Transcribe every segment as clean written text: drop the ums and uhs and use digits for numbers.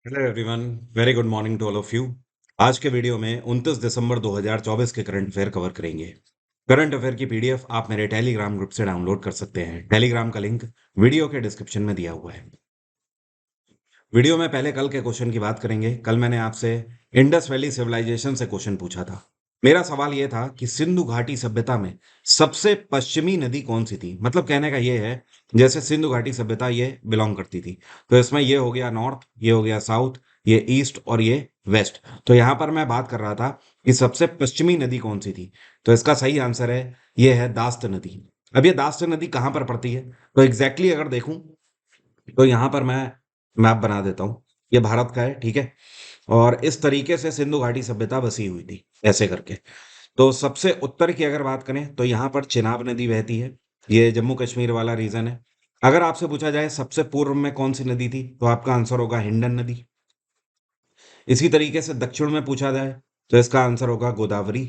Hello everyone. Very good morning to all of you. आज के video में 29 दिसंबर 2024 के करंट अफेयर कवर करेंगे। करंट अफेयर की पीडीएफ आप मेरे टेलीग्राम ग्रुप से डाउनलोड कर सकते हैं। टेलीग्राम का लिंक वीडियो के डिस्क्रिप्शन में दिया हुआ है। वीडियो में पहले कल के क्वेश्चन की बात करेंगे। कल मैंने आपसे इंडस वैली सिविलाइजेशन से क्वेश्चन पूछा था। मेरा सवाल यह था कि सिंधु घाटी सभ्यता में सबसे पश्चिमी नदी कौन सी थी। मतलब कहने का यह है, जैसे सिंधु घाटी सभ्यता ये बिलोंग करती थी, तो इसमें ये हो गया नॉर्थ, ये हो गया साउथ, ये ईस्ट और ये वेस्ट। तो यहां पर मैं बात कर रहा था कि सबसे पश्चिमी नदी कौन सी थी। तो इसका सही आंसर है, ये है दास्त नदी। अब ये दास्त नदी कहां पर पड़ती है, तो एग्जैक्टली अगर देखूं तो यहां पर मैं मैप बना देता हूँ। ये भारत का है, ठीक है। और इस तरीके से सिंधु घाटी सभ्यता बसी हुई थी, ऐसे करके। तो सबसे उत्तर की अगर बात करें तो यहाँ पर चिनाब नदी बहती है। ये जम्मू कश्मीर वाला रीजन है। अगर आपसे पूछा जाए सबसे पूर्व में कौन सी नदी थी, तो आपका आंसर होगा हिंडन नदी। इसी तरीके से दक्षिण में पूछा जाए तो इसका आंसर होगा गोदावरी।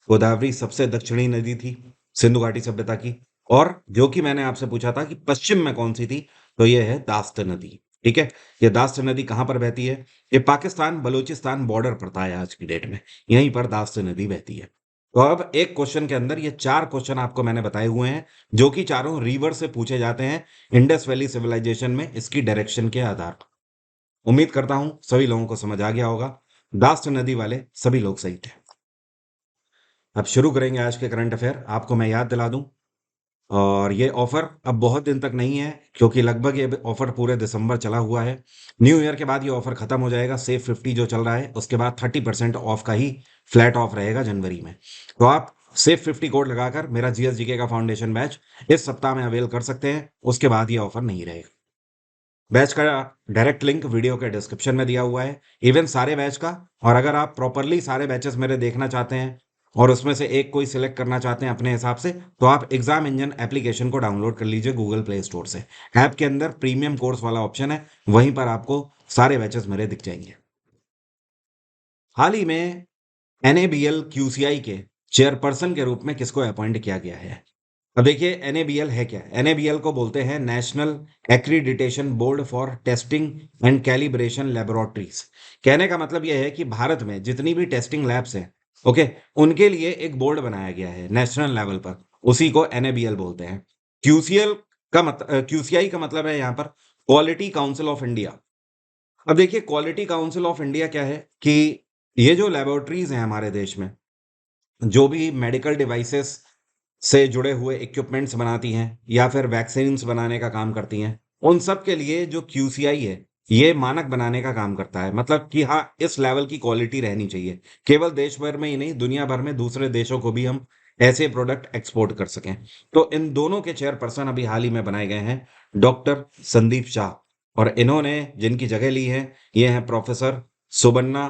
गोदावरी सबसे दक्षिणी नदी थी सिंधु घाटी सभ्यता की। और जो कि मैंने आपसे पूछा था कि पश्चिम में कौन सी थी, तो ये है दास्त नदी। ठीक है। ये दास्त नदी कहां पर बहती है, ये पाकिस्तान बलूचिस्तान बॉर्डर पड़ता है आज की डेट में। यहीं पर दास्त नदी बहती है। तो अब एक क्वेश्चन के अंदर ये चार क्वेश्चन आपको मैंने बताए हुए हैं, जो कि चारों रिवर से पूछे जाते हैं इंडस वैली सिविलाइजेशन में, इसकी डायरेक्शन के आधार पर। उम्मीद करता हूं सभी लोगों को समझ आ गया होगा। दास्त नदी वाले सभी लोग सही थे। अब शुरू करेंगे आज के करंट अफेयर। आपको मैं याद दिला दूं, और ये ऑफर अब बहुत दिन तक नहीं है, क्योंकि लगभग ये ऑफर पूरे दिसंबर चला हुआ है। न्यू ईयर के बाद ये ऑफर खत्म हो जाएगा। सेफ 50 जो चल रहा है, उसके बाद 30% ऑफ का ही फ्लैट ऑफ रहेगा जनवरी में। तो आप सेफ 50 कोड लगाकर मेरा जीएसजीके का फाउंडेशन बैच इस सप्ताह में अवेल कर सकते हैं। उसके बाद ये ऑफर नहीं रहेगा। बैच का डायरेक्ट लिंक वीडियो के डिस्क्रिप्शन में दिया हुआ है, इवन सारे बैच का। और अगर आप प्रॉपरली सारे बैचेस मेरे देखना चाहते हैं और उसमें से एक कोई सिलेक्ट करना चाहते हैं अपने हिसाब से, तो आप एग्जाम इंजन एप्लीकेशन को डाउनलोड कर लीजिए गूगल प्ले स्टोर से। ऐप के अंदर प्रीमियम कोर्स वाला ऑप्शन है, वहीं पर आपको सारे बैचेस मेरे दिख जाएंगे। हाल ही में एनएबीएल क्यूसीआई के चेयरपर्सन के रूप में किसको अपॉइंट किया गया है। अब देखिए, एनएबीएल है क्या। एनएबीएल को बोलते हैं national accreditation board for testing and calibration laboratories. कहने का मतलब यह है कि भारत में जितनी भी टेस्टिंग लैब्स हैं, ओके, उनके लिए एक बोर्ड बनाया गया है नेशनल लेवल पर। उसी को एनएबीएल बोलते हैं। क्यूसीएल का क्यूसीआई का मतलब है यहाँ पर क्वालिटी काउंसिल ऑफ इंडिया। अब देखिए, क्वालिटी काउंसिल ऑफ इंडिया क्या है कि ये जो लेबोरेटरीज हैं हमारे देश में, जो भी मेडिकल डिवाइसेस से जुड़े हुए इक्विपमेंट्स बनाती हैं या फिर वैक्सीन्स बनाने का काम करती हैं, उन सब के लिए जो क्यूसीआई है, ये मानक बनाने का काम करता है। मतलब कि हाँ, इस लेवल की क्वालिटी रहनी चाहिए। केवल देश भर में ही नहीं, दुनिया भर में दूसरे देशों को भी हम ऐसे प्रोडक्ट एक्सपोर्ट कर सकें। तो इन दोनों के चेयरपर्सन अभी हाल ही में बनाए गए हैं डॉक्टर संदीप शाह। और इन्होंने जिनकी जगह ली है, ये हैं प्रोफेसर सुबन्ना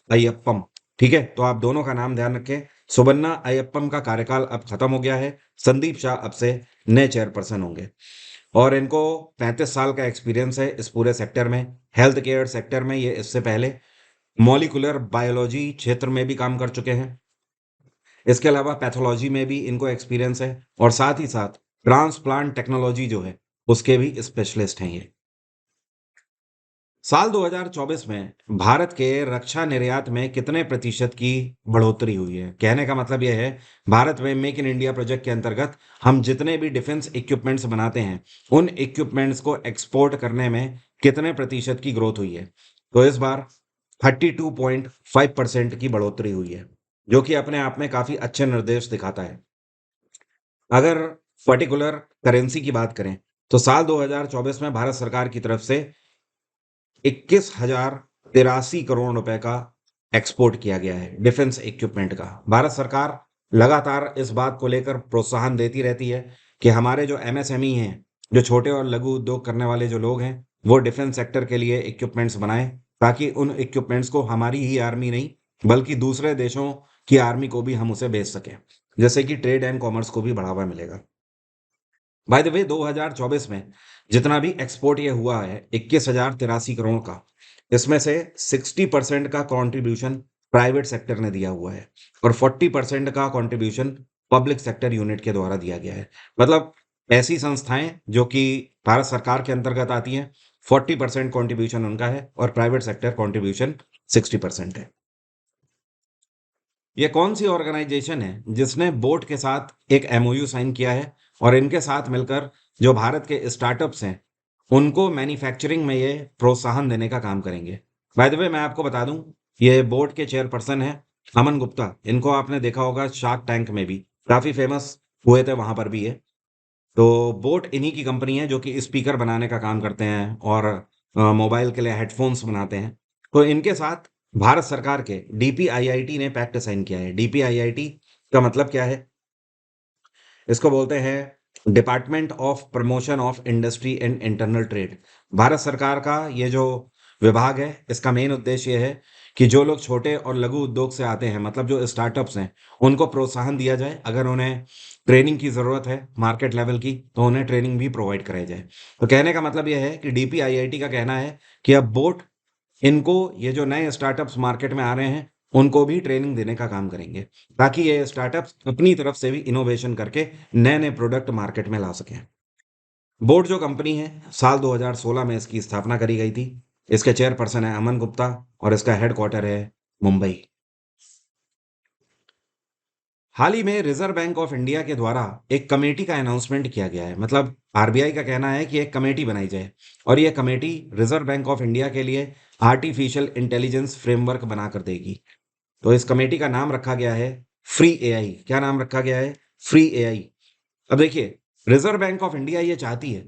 अयप्पम। ठीक है, तो आप दोनों का नाम ध्यान रखें। सुबन्ना अयप्पम का कार्यकाल अब खत्म हो गया है। संदीप शाह अब से नए चेयरपर्सन होंगे। और इनको 35 साल का एक्सपीरियंस है इस पूरे सेक्टर में। हेल्थ केयर सेक्टर में ये इससे पहले मॉलिकुलर बायोलॉजी क्षेत्र में भी काम कर चुके हैं। इसके अलावा पैथोलॉजी में भी इनको एक्सपीरियंस है, और साथ ही साथ ट्रांसप्लांट टेक्नोलॉजी जो है, उसके भी स्पेशलिस्ट हैं ये। साल 2024 में भारत के रक्षा निर्यात में कितने प्रतिशत की बढ़ोतरी हुई है। कहने का मतलब यह है, भारत में मेक इन इंडिया प्रोजेक्ट के अंतर्गत हम जितने भी डिफेंस इक्विपमेंट्स बनाते हैं, उन इक्विपमेंट्स को एक्सपोर्ट करने में कितने प्रतिशत की ग्रोथ हुई है। तो इस बार 32.5% की बढ़ोतरी हुई है, जो कि अपने आप में काफी अच्छे निर्देश दिखाता है। अगर पर्टिकुलर करेंसी की बात करें, तो साल 2024 में भारत सरकार की तरफ से 21,083 करोड़ रुपए का एक्सपोर्ट किया गया है डिफेंस इक्विपमेंट का। भारत सरकार लगातार इस बात को लेकर प्रोत्साहन देती रहती है कि हमारे जो एमएसएमई हैं, जो छोटे और लघु उद्योग करने वाले जो लोग हैं, वो डिफेंस सेक्टर के लिए इक्विपमेंट्स बनाएं, ताकि उन इक्विपमेंट्स को हमारी ही आर्मी नहीं, बल्कि दूसरे देशों की आर्मी को भी हम उसे बेच सकें, जैसे कि ट्रेड एंड कॉमर्स को भी बढ़ावा मिलेगा। बाय द वे, 2024 में जितना भी एक्सपोर्ट ये हुआ है 21,083 करोड़ का, इसमें से 60% का कंट्रीब्यूशन प्राइवेट सेक्टर ने दिया हुआ है, और 40% का कंट्रीब्यूशन पब्लिक सेक्टर यूनिट के द्वारा दिया गया है। मतलब ऐसी संस्थाएं जो कि भारत सरकार के अंतर्गत आती हैं, 40% कॉन्ट्रीब्यूशन उनका है और प्राइवेट सेक्टर कॉन्ट्रीब्यूशन 60% है। ये कौन सी ऑर्गेनाइजेशन है जिसने बोट के साथ एक एमओयू साइन किया है और इनके साथ मिलकर जो भारत के स्टार्टअप्स हैं उनको मैन्युफैक्चरिंग में ये प्रोत्साहन देने का काम करेंगे। बाय द वे मैं आपको बता दूं, ये बोर्ड के चेयरपर्सन है अमन गुप्ता। इनको आपने देखा होगा शार्क टैंक में भी, काफी फेमस हुए थे वहां पर भी ये। तो बोट इन्हीं की कंपनी है जो कि स्पीकर बनाने का काम करते हैं और मोबाइल के लिए हेडफोन्स बनाते हैं। तो इनके साथ भारत सरकार के डीपीआईआईटी ने पैक्ट साइन किया है। डीपीआईआईटी का मतलब क्या है? इसको बोलते हैं department of promotion of industry and internal trade. Bharat सरकार का ये जो विभाग है, इसका मेन उद्देश्य ये है कि जो लोग छोटे और लघु उद्योग से आते हैं, मतलब जो स्टार्टअप्स हैं, उनको प्रोत्साहन दिया जाए। अगर उन्हें ट्रेनिंग की ज़रूरत है मार्केट लेवल की, तो उन्हें ट्रेनिंग भी प्रोवाइड कराई जाए। तो कहने का मतलब यह है कि डीपीआईआईटी का कहना है कि अब बोट इनको, ये जो नए स्टार्टअप्स मार्केट में आ रहे हैं, उनको भी ट्रेनिंग देने का काम करेंगे ताकि ये स्टार्टअप्स अपनी तरफ से भी इनोवेशन करके नए नए प्रोडक्ट मार्केट में ला सकें। बोट जो कंपनी है, साल 2016 में इसकी स्थापना करी गई थी। इसके चेयरपर्सन है अमन गुप्ता और इसका हेडक्वार्टर है मुंबई। हाल ही में रिजर्व बैंक ऑफ इंडिया के द्वारा एक कमेटी का अनाउंसमेंट किया गया है। मतलब आरबीआई का कहना है कि एक कमेटी बनाई जाए और यह committee reserve bank of India के लिए आर्टिफिशियल इंटेलिजेंस फ्रेमवर्क बनाकर देगी। तो इस कमेटी का नाम रखा गया है फ्री एआई। क्या नाम रखा गया है? Free AI. अब देखिए, रिजर्व बैंक ऑफ इंडिया ये चाहती है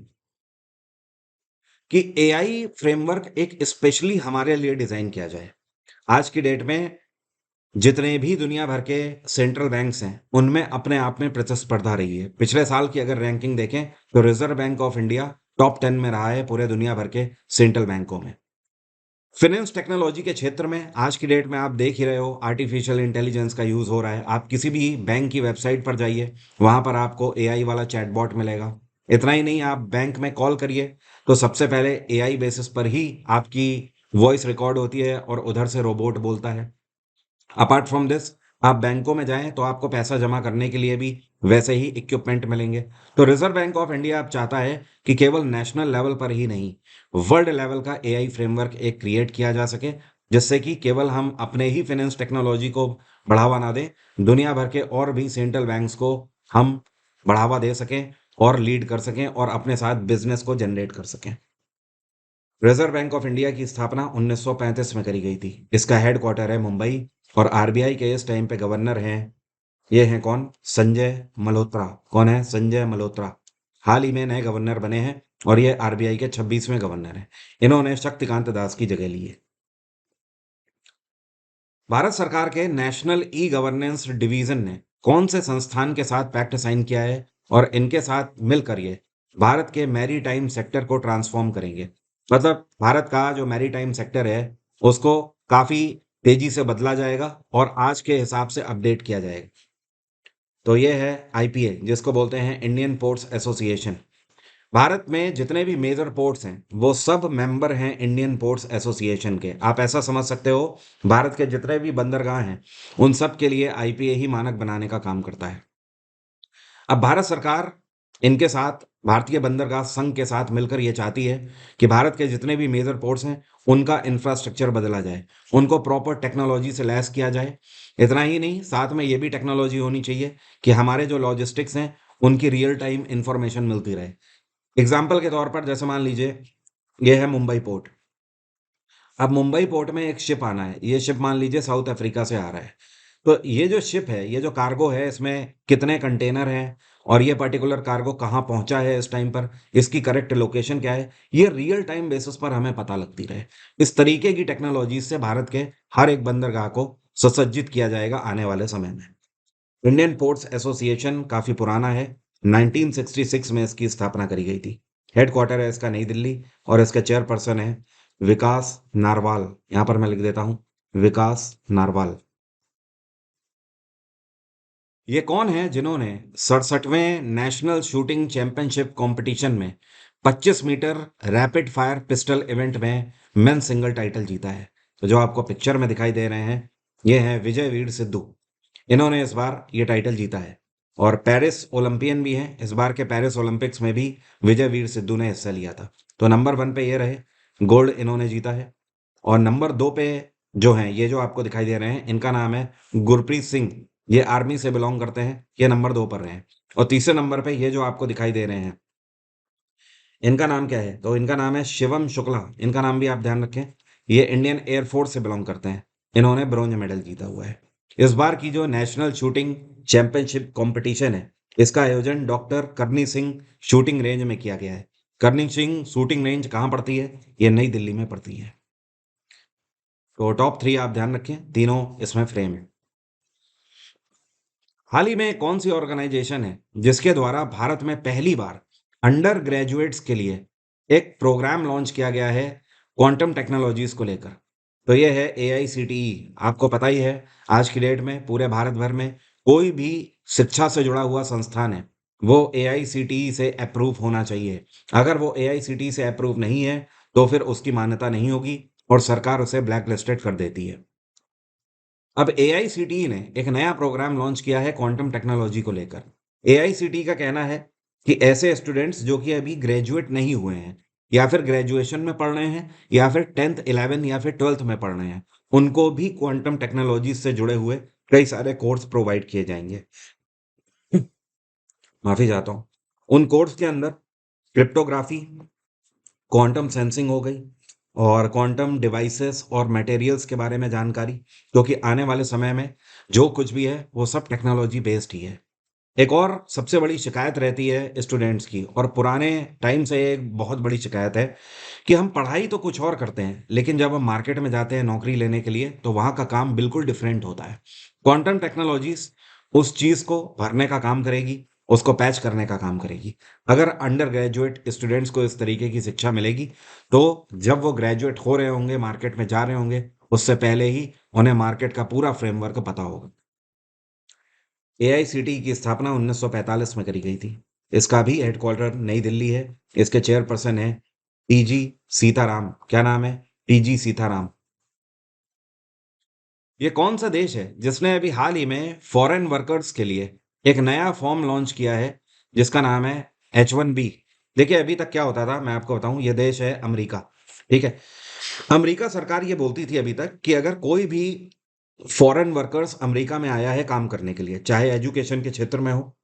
कि एआई फ्रेमवर्क एक स्पेशली हमारे लिए डिजाइन किया जाए। आज की डेट में जितने भी दुनिया भर के सेंट्रल बैंक्स हैं, उनमें अपने आप में प्रतिस्पर्धा रही है। पिछले साल की अगर रैंकिंग देखें तो reserve bank of India top 10 में रहा है पूरे दुनिया भर के सेंट्रल बैंकों में। फाइनेंस टेक्नोलॉजी के क्षेत्र में आज की डेट में आप देख ही रहे हो, आर्टिफिशियल इंटेलिजेंस का यूज हो रहा है। आप किसी भी बैंक की वेबसाइट पर जाइए, वहां पर आपको एआई वाला चैटबॉट मिलेगा। इतना ही नहीं, आप बैंक में कॉल करिए तो सबसे पहले एआई बेसिस पर ही आपकी वॉइस रिकॉर्ड होती है और उधर से रोबोट बोलता है। अपार्ट फ्रॉम दिस, आप बैंकों में जाएं तो आपको पैसा जमा करने के लिए भी वैसे ही इक्विपमेंट मिलेंगे। तो रिजर्व बैंक ऑफ इंडिया अब चाहता है कि केवल नेशनल लेवल पर ही नहीं, वर्ल्ड लेवल का एआई फ्रेमवर्क एक क्रिएट किया जा सके, जिससे कि केवल हम अपने ही फाइनेंस टेक्नोलॉजी को बढ़ावा ना दें, दुनिया भर के और भी सेंट्रल बैंक्स को हम बढ़ावा दे सकें और लीड कर सकें और अपने साथ बिजनेस को जनरेट कर सकें। रिजर्व बैंक ऑफ इंडिया की स्थापना 1935 में करी गई थी। इसका हेडक्वार्टर है मुंबई और आरबीआई के इस टाइम पे गवर्नर हैं, ये हैं कौन? संजय मल्होत्रा। कौन है? संजय मल्होत्रा। हाल ही में नए गवर्नर बने हैं और ये आरबीआई के 26वें गवर्नर हैं। इन्होंने शक्तिकांत दास की जगह ली है। भारत सरकार के नेशनल ई गवर्नेंस डिवीजन ने कौन से संस्थान के साथ पैक्ट साइन किया है और इनके साथ मिलकर ये भारत के मैरीटाइम सेक्टर को ट्रांसफॉर्म करेंगे? मतलब भारत का जो मैरीटाइम सेक्टर है उसको काफी तेजी से बदला जाएगा और आज के हिसाब से अपडेट किया जाएगा। तो ये है आईपीए, जिसको बोलते हैं इंडियन पोर्ट्स एसोसिएशन। भारत में जितने भी मेजर पोर्ट्स हैं वो सब मेंबर हैं इंडियन पोर्ट्स एसोसिएशन के। आप ऐसा समझ सकते हो, भारत के जितने भी बंदरगाह हैं उन सब के लिए आईपीए ही मानक बनाने का काम करता है। अब भारत सरकार इनके साथ, भारतीय बंदरगाह संघ के साथ मिलकर ये चाहती है कि भारत के जितने भी मेजर पोर्ट्स हैं उनका इंफ्रास्ट्रक्चर बदला जाए, उनको प्रॉपर टेक्नोलॉजी से लैस किया जाए। इतना ही नहीं, साथ में ये भी टेक्नोलॉजी होनी चाहिए कि हमारे जो लॉजिस्टिक्स हैं उनकी रियल टाइम इंफॉर्मेशन मिलती रहे। एग्जाम्पल के तौर पर जैसे मान लीजिए ये है मुंबई पोर्ट। अब मुंबई पोर्ट में एक शिप आना है, ये शिप मान लीजिए साउथ अफ्रीका से आ रहा है। तो ये जो शिप है, ये जो कार्गो है, इसमें कितने कंटेनर हैं और ये पर्टिकुलर कार्गो कहाँ पहुंचा है इस टाइम पर, इसकी करेक्ट लोकेशन क्या है, ये रियल टाइम बेसिस पर हमें पता लगती रहे। इस तरीके की टेक्नोलॉजी से भारत के हर एक बंदरगाह को सुसज्जित किया जाएगा आने वाले समय में। इंडियन पोर्ट्स एसोसिएशन काफी पुराना है, 1966 में इसकी स्थापना करी गई थी। हेडक्वार्टर है इसका नई दिल्ली और इसका चेयरपर्सन है विकास नारवाल। यहां पर मैं लिख देता हूं, विकास नारवाल। ये कौन है जिन्होंने 67वें नेशनल शूटिंग चैंपियनशिप कंपटीशन में 25 metre rapid fire pistol event में मेन सिंगल टाइटल जीता है? तो जो आपको पिक्चर में दिखाई दे रहे हैं, ये हैं विजय वीर सिद्धू। इन्होंने इस बार ये टाइटल जीता है और पेरिस ओलंपियन भी हैं। इस बार के पेरिस ओलंपिक्स में भी विजय वीर सिद्धू ने हिस्सा लिया था। तो नंबर 1 पे ये रहे, गोल्ड इन्होंने जीता है। और नंबर 2 पे जो हैं, ये जो आपको दिखाई दे रहे हैं, इनका नाम है गुरप्रीत सिंह। ये आर्मी से बिलोंग करते हैं, ये नंबर 2 पर रहे हैं। और तीसरे नंबर पे ये जो आपको दिखाई दे रहे हैं, इनका नाम क्या है? तो इनका नाम है शिवम शुक्ला। इनका नाम भी आप ध्यान रखें। ये इंडियन एयरफोर्स से बिलोंग करते हैं। इन्होंने ब्रॉन्ज मेडल जीता हुआ है। इस बार की जो नेशनल शूटिंग चैंपियनशिप कंपटीशन है, इसका आयोजन डॉक्टर करनी सिंह शूटिंग रेंज में किया गया है। करनी सिंह शूटिंग रेंज कहाँ पड़ती है? ये नई दिल्ली में पड़ती है। तो टॉप 3 आप ध्यान रखें, तीनों इसमें फ्रेम है। हाल ही में कौन सी ऑर्गेनाइजेशन है जिसके द्वारा भारत में पहली बार अंडर ग्रेजुएट्स के लिए एक प्रोग्राम लॉन्च किया गया है क्वांटम टेक्नोलॉजीज को लेकर? तो ये है AICTE। आपको पता ही है, आज की डेट में पूरे भारत भर में कोई भी शिक्षा से जुड़ा हुआ संस्थान है, वो AICTE से अप्रूव होना चाहिए। अगर वो AICTE से अप्रूव नहीं है, तो फिर उसकी मान्यता नहीं होगी और सरकार उसे ब्लैक लिस्टेड कर देती है। अब AICTE ने एक नया प्रोग्राम लॉन्च किया है क्वांटम टेक्नोलॉजी को लेकर। AICTE का कहना है कि ऐसे स्टूडेंट्स जो कि अभी ग्रेजुएट नहीं हुए हैं, या फिर ग्रेजुएशन में पढ़ रहे हैं, या फिर 10th 11 या फिर 12th में पढ़ रहे हैं, उनको भी क्वांटम टेक्नोलॉजी से जुड़े हुए कई सारे कोर्स प्रोवाइड किए जाएंगे। माफी चाहता हूँ। उन कोर्स के अंदर क्रिप्टोग्राफी, क्वांटम सेंसिंग हो गई, और क्वांटम डिवाइसेस और मटेरियल्स के बारे में जानकारी, क्योंकि आने वाले समय में जो कुछ भी है वो सब टेक्नोलॉजी बेस्ड ही है। एक और सबसे बड़ी शिकायत रहती है स्टूडेंट्स की, और पुराने टाइम से एक बहुत बड़ी शिकायत है, कि हम पढ़ाई तो कुछ और करते हैं, लेकिन जब हम मार्केट में जाते हैं नौकरी लेने के लिए, तो वहाँ का काम बिल्कुल डिफरेंट होता है। क्वांटम टेक्नोलॉजीज उस चीज़ को भरने का काम करेगी, उसको पैच करने का काम करेगी। अगर अंडर ग्रेजुएट स्टूडेंट्स को इस तरीके की शिक्षा मिलेगी, तो जब वो ग्रेजुएट हो रहे होंगे, मार्केट में जा रहे होंगे, उससे पहले ही उन्हें मार्केट का पूरा फ्रेमवर्क पता होगा। AICTE की स्थापना 1945 में करी गई थी। इसका भी हेडक्वार्टर नई दिल्ली है। इसके चेयरपर्सन है TG सीताराम। क्या नाम है? TG सीताराम। ये कौन सा देश है जिसने अभी हाल ही में फॉरेन वर्कर्स के लिए एक नया फॉर्म लॉन्च किया है, जिसका नाम है H1B? देखिए, अभी तक क्या होता था मैं आपको बताऊं, ये देश है अमेरिका। ठीक है। अमेरिका सरकार ये बोलती थी अभी तक कि अगर कोई भी फॉरेन वर्कर्स अमेरिका में आया है काम करने के लिए, चाहे एजुकेशन के क्षेत्र में हो,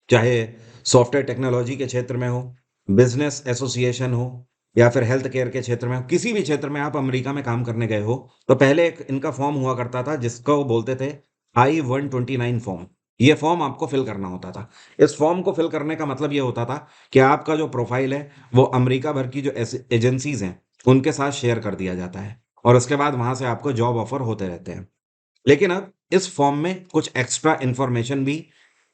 चाहे सॉफ्टवेयर टेक्नोलॉजी के क्षेत्र में हो, बिजनेस एसोसिएशन हो, या फिर हेल्थ केयर के क्षेत्र में हो, किसी भी क्षेत्र में आप अमेरिका में काम करने गए हो, तो पहले एक इनका फॉर्म हुआ करता था जिसको वो बोलते थे I-129 फॉर्म। ये फॉर्म आपको फिल करना होता था। इस फॉर्म को फिल करने का मतलब ये होता था कि आपका जो प्रोफाइल है वो अमेरिका भर की जो एजेंसीज हैं उनके साथ शेयर कर दिया जाता है, और उसके बाद वहां से आपको जॉब ऑफर होते रहते हैं। लेकिन अब इस फॉर्म में कुछ एक्स्ट्रा इंफॉर्मेशन भी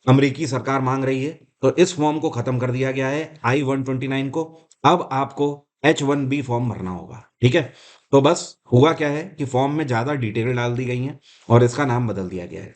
अमेरिकी सरकार मांग रही है, तो इस फॉर्म को खत्म कर दिया गया है I-129 को। अब आपको H1B फॉर्म भरना होगा। ठीक है। तो बस हुआ क्या है कि फॉर्म में ज्यादा डिटेल डाल दी गई हैं और इसका नाम बदल दिया गया है।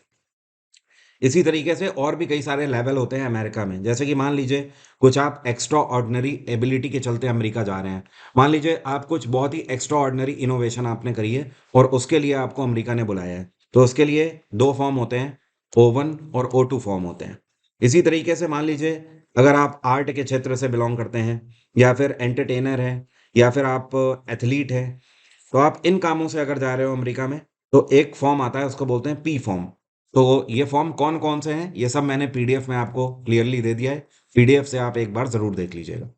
इसी तरीके से और भी कई सारे लेवल होते हैं अमेरिका में। जैसे कि मान लीजिए कुछ आप एक्स्ट्रा ऑर्डिनरी एबिलिटी के चलते अमेरिका जा रहे हैं। मान लीजिए आप कुछ बहुत ही एक्स्ट्रा ऑर्डिनरी इनोवेशन आपने करी है और उसके लिए आपको अमेरिका ने बुलाया है, तो उसके लिए दो फॉर्म होते हैं, O1 और O2 फॉर्म होते हैं। इसी तरीके से मान लीजिए अगर आप आर्ट के क्षेत्र से बिलोंग करते हैं, या फिर एंटरटेनर हैं, या फिर आप एथलीट हैं, तो आप इन कामों से अगर जा रहे हो अमेरिका में, तो एक फॉर्म आता है, उसको बोलते हैं P फॉर्म। तो ये फॉर्म कौन कौन से हैं, ये सब मैंने PDF में आपको क्लियरली दे दिया है। PDF से आप एक बार जरूर देख लीजिएगा।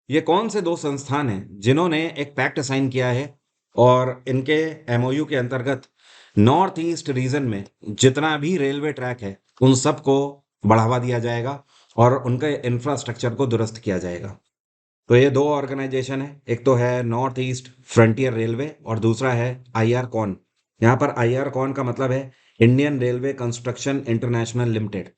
ये कौन से दो संस्थान हैं जिन्होंने एक पैक्ट साइन किया है, और इनके MOU के अंतर्गत नॉर्थ ईस्ट रीजन में जितना भी रेलवे ट्रैक है उन सबको बढ़ावा दिया जाएगा और उनके इंफ्रास्ट्रक्चर को दुरुस्त किया जाएगा। तो ये दो ऑर्गेनाइजेशन है, एक तो है नॉर्थ ईस्ट फ्रंटियर रेलवे और दूसरा है IR कॉन। यहाँ पर IR कॉन का मतलब है Indian railway construction international limited.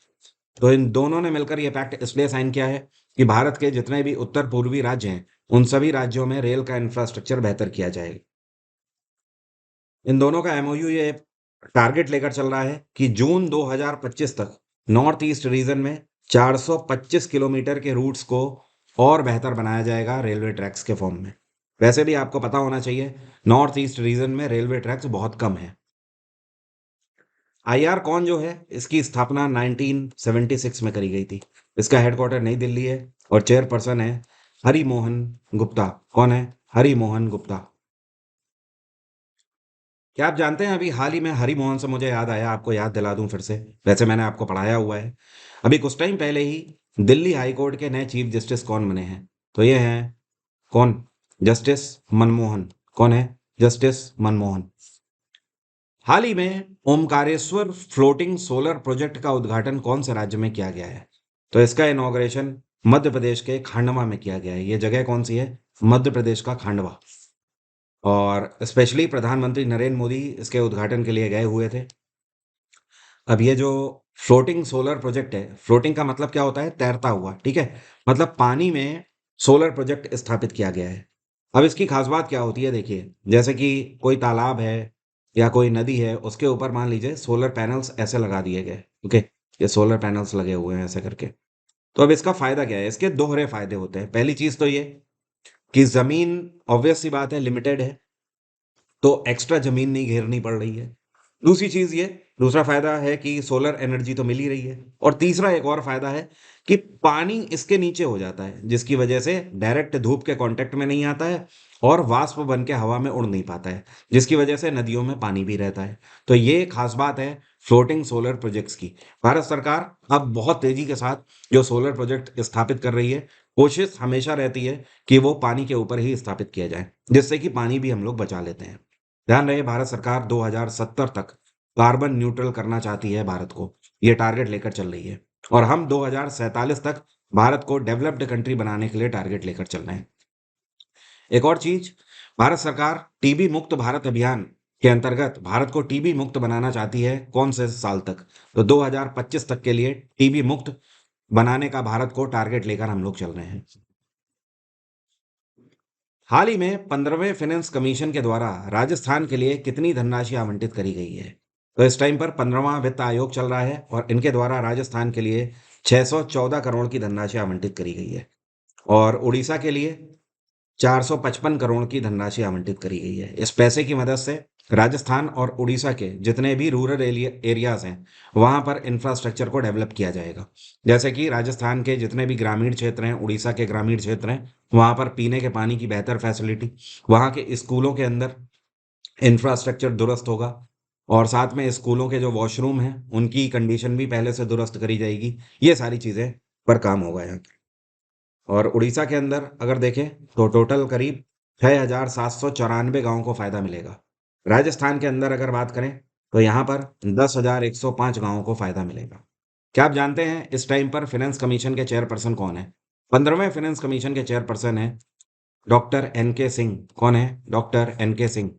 तो इन दोनों ने मिलकर यह पैक्ट इसलिए साइन किया है कि भारत के जितने भी उत्तर पूर्वी राज्य हैं उन सभी राज्यों में रेल का इंफ्रास्ट्रक्चर बेहतर किया जाएगा। इन दोनों का MOU ये टारगेट लेकर चल रहा है कि जून 2025 तक नॉर्थ ईस्ट रीजन में 425 किलोमीटर के रूट्स को और बेहतर बनाया जाएगा रेलवे ट्रैक्स के फॉर्म में। वैसे भी आपको पता होना चाहिए, नॉर्थ ईस्ट रीजन में रेलवे ट्रैक्स बहुत कम है। IR कॉन जो है, इसकी स्थापना 1976 में करी गई थी। इसका हेडक्वार्टर नई दिल्ली है और चेयरपर्सन है हरि मोहन गुप्ता। कौन है? हरि मोहन गुप्ता। क्या आप जानते हैं, अभी हाल ही में हरि मोहन से मुझे याद आया, आपको याद दिला दूं फिर से। वैसे मैंने आपको पढ़ाया हुआ है। अभी कुछ टाइम पहले ही दिल्ली हाई कोर्ट के नए चीफ जस्टिस कौन बने हैं? तो ये हैं कौन? जस्टिस मनमोहन। कौन है? जस्टिस मनमोहन। हाल ही में ओमकारेश्वर फ्लोटिंग सोलर प्रोजेक्ट का उद्घाटन कौन से राज्य में किया गया है? तो इसका इनॉग्रेशन मध्य प्रदेश के खांडवा में किया गया है। ये जगह कौन सी है? मध्य प्रदेश का खांडवा। और स्पेशली प्रधानमंत्री नरेंद्र मोदी इसके उद्घाटन के लिए गए हुए थे। अब ये जो फ्लोटिंग सोलर प्रोजेक्ट है, फ्लोटिंग का मतलब क्या होता है? तैरता हुआ, ठीक है। मतलब पानी में सोलर प्रोजेक्ट स्थापित किया गया है। अब इसकी खास बात क्या होती है, देखिए, जैसे कि कोई तालाब है या कोई नदी है, उसके ऊपर मान लीजिए सोलर पैनल्स ऐसे लगा दिए गए। ओके, ये सोलर पैनल्स लगे हुए हैं ऐसे करके। तो अब इसका फायदा क्या है? इसके दोहरे फायदे होते हैं। पहली चीज तो ये कि जमीन, ऑब्वियस सी बात है, लिमिटेड है, तो एक्स्ट्रा जमीन नहीं घेरनी पड़ रही है। दूसरी चीज ये, दूसरा फायदा है कि सोलर एनर्जी तो मिल ही रही है। और तीसरा एक और फायदा है कि पानी इसके नीचे हो जाता है, जिसकी वजह से डायरेक्ट धूप के कांटेक्ट में नहीं आता है और वाष्प बन के हवा में उड़ नहीं पाता है, जिसकी वजह से नदियों में पानी भी रहता है। तो ये खास बात है फ्लोटिंग सोलर प्रोजेक्ट्स की। भारत सरकार अब बहुत तेजी के साथ जो सोलर प्रोजेक्ट स्थापित कर रही है, कोशिश हमेशा रहती है कि वो पानी के ऊपर ही स्थापित किया जाए, जिससे कि पानी भी हम लोग बचा लेते हैं। ध्यान रहे, भारत सरकार 2070 तक कार्बन न्यूट्रल करना चाहती है भारत को। ये टारगेट लेकर चल रही है। और हम 2047 तक भारत को डेवलप्ड कंट्री बनाने के लिए टारगेट लेकर चल रहे हैं। एक और चीज, भारत सरकार टीबी मुक्त भारत अभियान के अंतर्गत भारत को टीबी मुक्त बनाना चाहती है। कौन से साल तक? तो 2025 तक के लिए टीबी मुक्त बनाने का भारत को टारगेट लेकर हम लोग चल रहे हैं। हाल ही में 15वें फाइनेंस कमीशन के द्वारा राजस्थान के लिए कितनी धनराशि आवंटित करी गई है? तो इस टाइम पर 15वां वित्त आयोग चल रहा है और इनके द्वारा राजस्थान के लिए 614 करोड़ की धनराशि आवंटित करी गई है। और उड़ीसा के लिए 455 करोड़ की धनराशि आवंटित करी गई है। इस पैसे की मदद से राजस्थान और उड़ीसा के जितने भी रूरल एरियाज हैं, वहां पर इंफ्रास्ट्रक्चर को डेवलप किया जाएगा। जैसे कि राजस्थान के जितने भी ग्रामीण क्षेत्र हैं, उड़ीसा के ग्रामीण क्षेत्र हैं, वहां पर पीने के पानी की बेहतर फैसिलिटी, वहां के स्कूलों के अंदर इंफ्रास्ट्रक्चर दुरुस्त होगा, और साथ में स्कूलों के जो वॉशरूम हैं उनकी कंडीशन भी पहले से दुरुस्त करी जाएगी। ये सारी चीज़ें पर काम होगा यहाँ। और उड़ीसा के अंदर अगर देखें तो टोटल करीब 6,794 गाँव को फायदा मिलेगा। राजस्थान के अंदर अगर बात करें तो यहाँ पर 10,105 गाँवों को फायदा मिलेगा। क्या आप जानते हैं इस टाइम पर फाइनेंस कमीशन के चेयरपर्सन कौन है? 15वें फाइनेंस कमीशन के चेयरपर्सन है डॉक्टर एन के सिंह। कौन है? डॉक्टर एन के सिंह।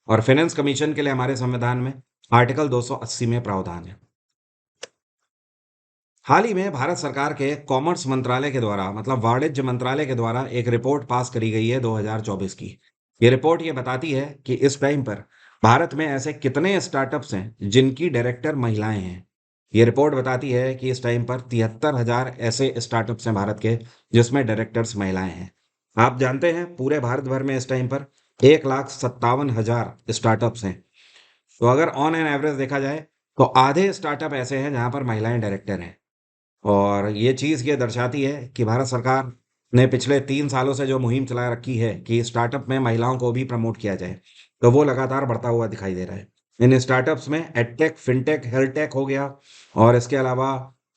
और फाइनेंस कमीशन के लिए हमारे संविधान में आर्टिकल 280 में प्रावधान है। हाल ही में भारत सरकार के कॉमर्स मंत्रालय के द्वारा, मतलब वाणिज्य मंत्रालय के द्वारा, एक रिपोर्ट पास करी गई है 2024 की। ये रिपोर्ट ये बताती है कि इस टाइम पर भारत में ऐसे कितने स्टार्टअप्स हैं जिनकी डायरेक्टर महिलाएं हैं। ये रिपोर्ट बताती है कि इस टाइम पर 73,000 ऐसे स्टार्टअप्स हैं भारत के जिसमें डायरेक्टर्स महिलाएं हैं। आप जानते हैं पूरे भारत भर में इस टाइम पर 1,57,000 स्टार्टअप्स हैं। तो अगर ऑन एन एवरेज देखा जाए तो आधे स्टार्टअप ऐसे हैं जहां पर महिलाएं डायरेक्टर हैं। और ये चीज़ ये दर्शाती है कि भारत सरकार ने पिछले 3 सालों से जो मुहिम चला रखी है कि स्टार्टअप में महिलाओं को भी प्रमोट किया जाए, तो वो लगातार बढ़ता हुआ दिखाई दे रहा है। इन स्टार्टअप्स में एडटेक, फिनटेक, हेल्थ टेक हो गया, और इसके अलावा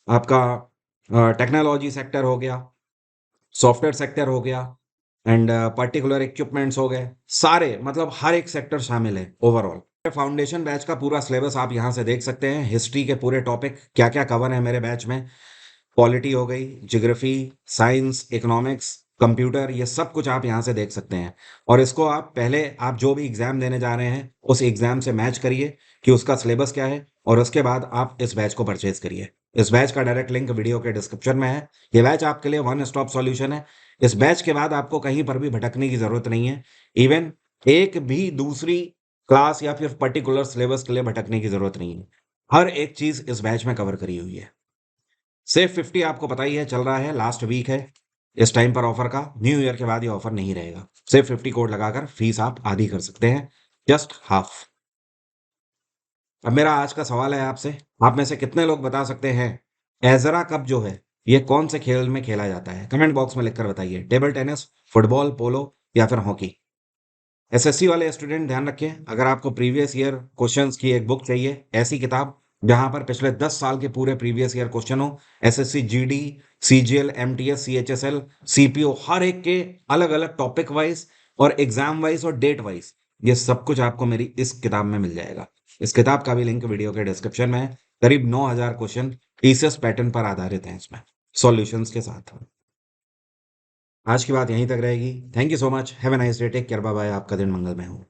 आपका टेक्नोलॉजी सेक्टर हो गया, सॉफ्टवेयर सेक्टर हो गया, एंड पर्टिकुलर इक्विपमेंट्स हो गए, सारे, मतलब हर एक सेक्टर शामिल है ओवरऑल। फाउंडेशन बैच का पूरा सिलेबस आप यहाँ से देख सकते हैं। हिस्ट्री के पूरे टॉपिक क्या क्या कवर है मेरे बैच में, पॉलिटी हो गई, ज्योग्राफी, साइंस, इकोनॉमिक्स, कंप्यूटर, ये सब कुछ आप यहाँ से देख सकते हैं। और इसको आप पहले, आप जो भी एग्जाम देने जा रहे हैं उस एग्जाम से मैच करिए कि उसका सिलेबस क्या है, और उसके बाद आप इस बैच को परचेज करिए। इस बैच का डायरेक्ट लिंक वीडियो के डिस्क्रिप्शन में है। ये बैच आपके लिए वन स्टॉप सॉल्यूशन है। इस बैच के बाद आपको कहीं पर भी भटकने की जरूरत नहीं है। इवन एक भी दूसरी क्लास या फिर पर्टिकुलर सिलेबस के लिए भटकने की जरूरत नहीं है। हर एक चीज इस बैच में कवर करी हुई है। सेफ 50 आपको पता ही है, चल रहा है, लास्ट वीक है इस टाइम पर ऑफर का। न्यू ईयर के बाद ये ऑफर नहीं रहेगा। सेफ 50 कोड लगाकर फीस आप आधी कर सकते हैं, जस्ट हाफ। अब मेरा आज का सवाल है आपसे, आप में से कितने लोग बता सकते हैं एजरा कप जो है ये कौन से खेल में खेला जाता है? कमेंट बॉक्स में लिखकर बताइए। टेबल टेनिस, फुटबॉल, पोलो या फिर हॉकी? एसएससी वाले स्टूडेंट ध्यान रखें, अगर आपको प्रीवियस ईयर क्वेश्चंस की एक बुक चाहिए, ऐसी किताब जहां पर पिछले 10 साल के पूरे प्रीवियस ईयर क्वेश्चन हो, SSC GD, CGL, MTS, CHSL, CPO, हर एक के अलग अलग टॉपिक वाइज और एग्जाम वाइज और डेट वाइज, ये सब कुछ आपको मेरी इस किताब में मिल जाएगा। इस किताब का भी लिंक वीडियो के डिस्क्रिप्शन में है। करीब 9000 क्वेश्चन टीसीएस पैटर्न पर आधारित हैं इसमें, सॉल्यूशंस के साथ। आज की बात यहीं तक रहेगी। Thank you so much. Have a nice day. Take care. Bye bye. आपका दिन मंगलमय हो।